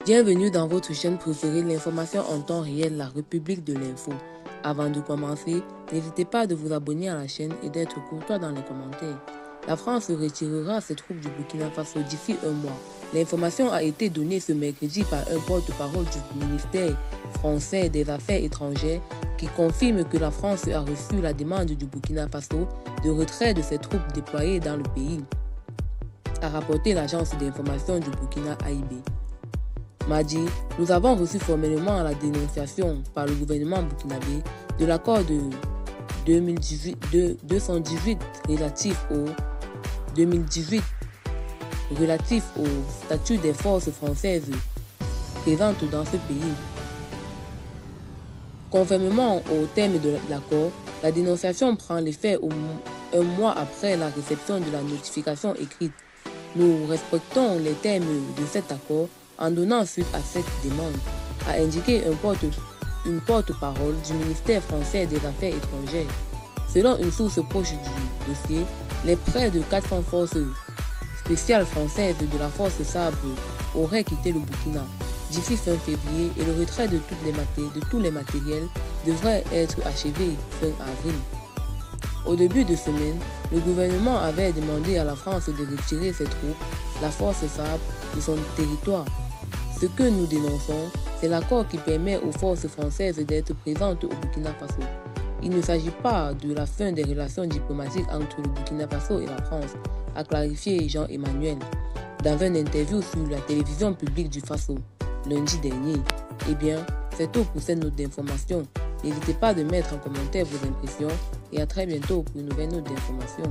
Bienvenue dans votre chaîne préférée, l'information en temps réel, la République de l'info. Avant de commencer, n'hésitez pas à vous abonner à la chaîne et d'être courtois dans les commentaires. La France retirera ses troupes du Burkina Faso d'ici un mois. L'information a été donnée ce mercredi par un porte-parole du ministère français des Affaires étrangères qui confirme que la France a reçu la demande du Burkina Faso de retrait de ses troupes déployées dans le pays, a rapporté l'agence d'information du Burkina AIB. Mardi, nous avons reçu formellement la dénonciation par le gouvernement burkinabé de l'accord de 218 relatif au statut des forces françaises présentes dans ce pays. Conformément au terme de l'accord, la dénonciation prend l'effet un mois après la réception de la notification écrite. Nous respectons les termes de cet accord en donnant suite à cette demande, a indiqué une porte-parole du ministère français des Affaires étrangères. Selon une source proche du dossier, les près de 400 forces spéciales françaises de la force Sabre auraient quitté le Burkina d'ici fin février et le retrait de tous les matériels devrait être achevé fin avril. Au début de semaine, le gouvernement avait demandé à la France de retirer ses troupes, la force Sabre, de son territoire. Ce que nous dénonçons, c'est l'accord qui permet aux forces françaises d'être présentes au Burkina Faso. Il ne s'agit pas de la fin des relations diplomatiques entre le Burkina Faso et la France, a clarifié Jean-Emmanuel dans une interview sur la télévision publique du Faso lundi dernier. Eh bien, c'est tout pour cette note d'information. N'hésitez pas à mettre en commentaire vos impressions et à très bientôt pour une nouvelle note d'information.